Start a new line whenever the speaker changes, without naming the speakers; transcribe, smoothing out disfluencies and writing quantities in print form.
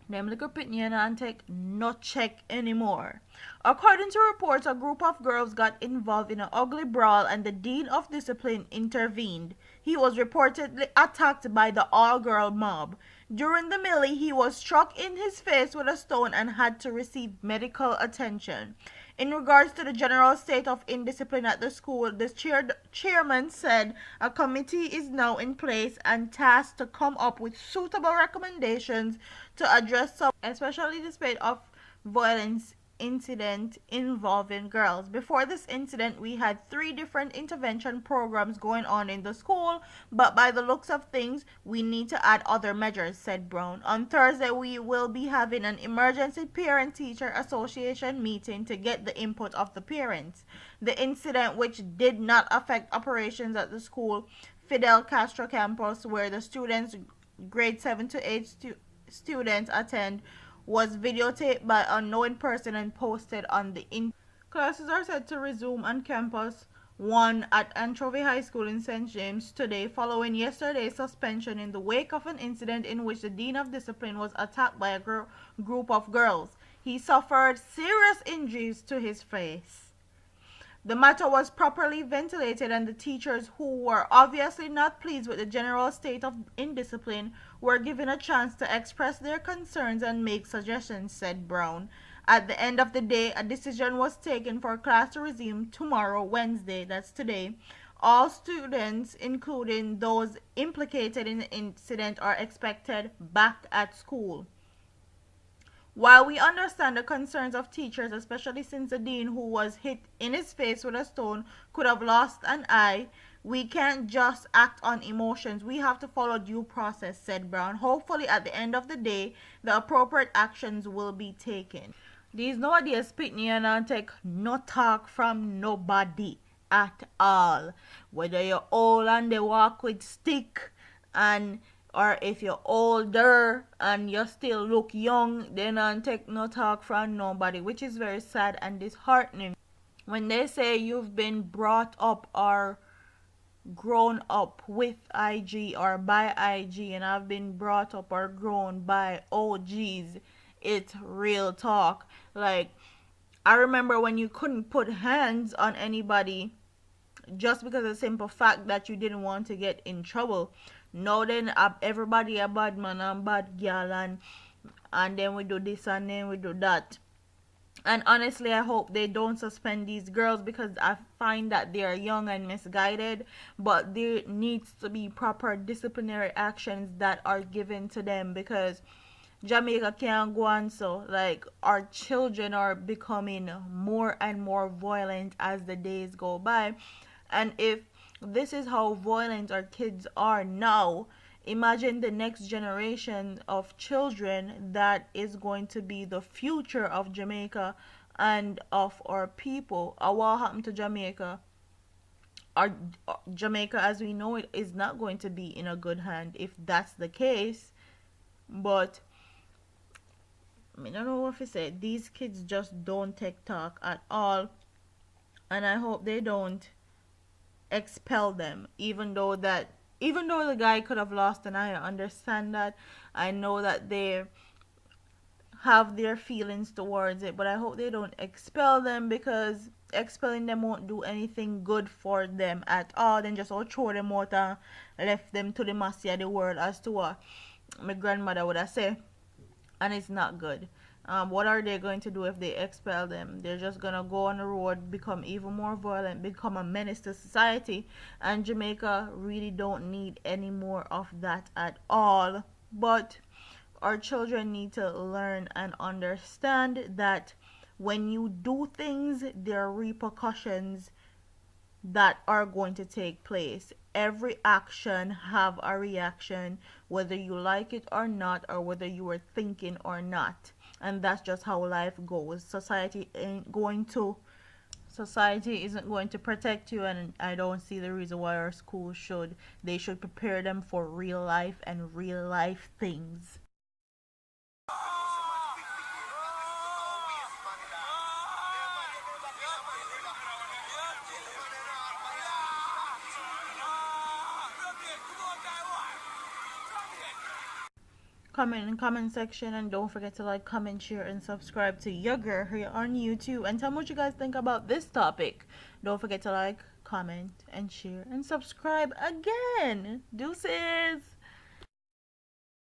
Them little pitney and take no check anymore. According to reports, a group of girls got involved in an ugly brawl and the Dean of Discipline intervened. He was reportedly attacked by the all-girl mob. During the melee, he was struck in his face with a stone and had to receive medical attention. In regards to the general state of indiscipline at the school, the chairman said a committee is now in place and tasked to come up with suitable recommendations to address some, especially the spate of violence incident involving girls. Before this incident, we had 3 different intervention programs going on in the school, but by the looks of things, we need to add other measures, said Brown. On Thursday, we will be having an emergency parent-teacher association meeting to get the input of the parents. The incident, which did not affect operations at the school, Fidel Castro campus, where the students grade 7 to 8 students attend, was videotaped by unknown person and posted on the internet. Classes are set to resume on campus 1 at Anchovy High School in St. James today, following yesterday's suspension in the wake of an incident in which the Dean of Discipline was attacked by a group of girls. He suffered serious injuries to his face. The matter was properly ventilated and the teachers, who were obviously not pleased with the general state of indiscipline, were given a chance to express their concerns and make suggestions, said Brown. At the end of the day, a decision was taken for class to resume tomorrow, Wednesday, that's today. All students, including those implicated in the incident, are expected back at school. While we understand the concerns of teachers, especially since the dean who was hit in his face with a stone could have lost an eye, we can't just act on emotions. We have to follow due process, said Brown. Hopefully at the end of the day, the appropriate actions will be taken. These nowadays Pitney and take no talk from nobody at all. Whether you're old and they walk with stick, and or if you're older and you still look young, then don't take no talk from nobody, which is very sad and disheartening. When they say you've been brought up or grown up with IG or by IG, and I've been brought up or grown by OGs, it's real talk. Like, I remember when you couldn't put hands on anybody just because of the simple fact that you didn't want to get in trouble. Now then, everybody a bad man and bad girl, and then we do this and then we do that. And honestly, I hope they don't suspend these girls because I find that they are young and misguided. But there needs to be proper disciplinary actions that are given to them, because Jamaica can't go on so. Like, our children are becoming more and more violent as the days go by. And if this is how violent our kids are now, imagine the next generation of children that is going to be the future of Jamaica and of our people. What happened to Jamaica? Our Jamaica as we know it is not going to be in a good hand if that's the case. But I don't know what to say. These kids just don't take talk at all, and I hope they don't expel them, even though the guy could have lost an eye. I understand that. I know that they have their feelings towards it, but I hope they don't expel them, because expelling them won't do anything good for them at all. Then just all throw them out and left them to the mercy of the world, as to what my grandmother would have said, and it's not good. What are they going to do if they expel them? They're just gonna go on the road, become even more violent, become a menace to society, and Jamaica really don't need any more of that at all. But our children need to learn and understand that when you do things, there are repercussions that are going to take place. Every action have a reaction, whether you like it or not, or whether you were thinking or not. And that's just how life goes. Society isn't going to protect you, and I don't see the reason why our schools should. They should prepare them for real life and real life things. comment in the comment section, and don't forget to like, comment, share, and subscribe to your girl here on YouTube, and tell me what you guys think about this topic. Don't forget to like, comment, and share, and subscribe again. Deuces.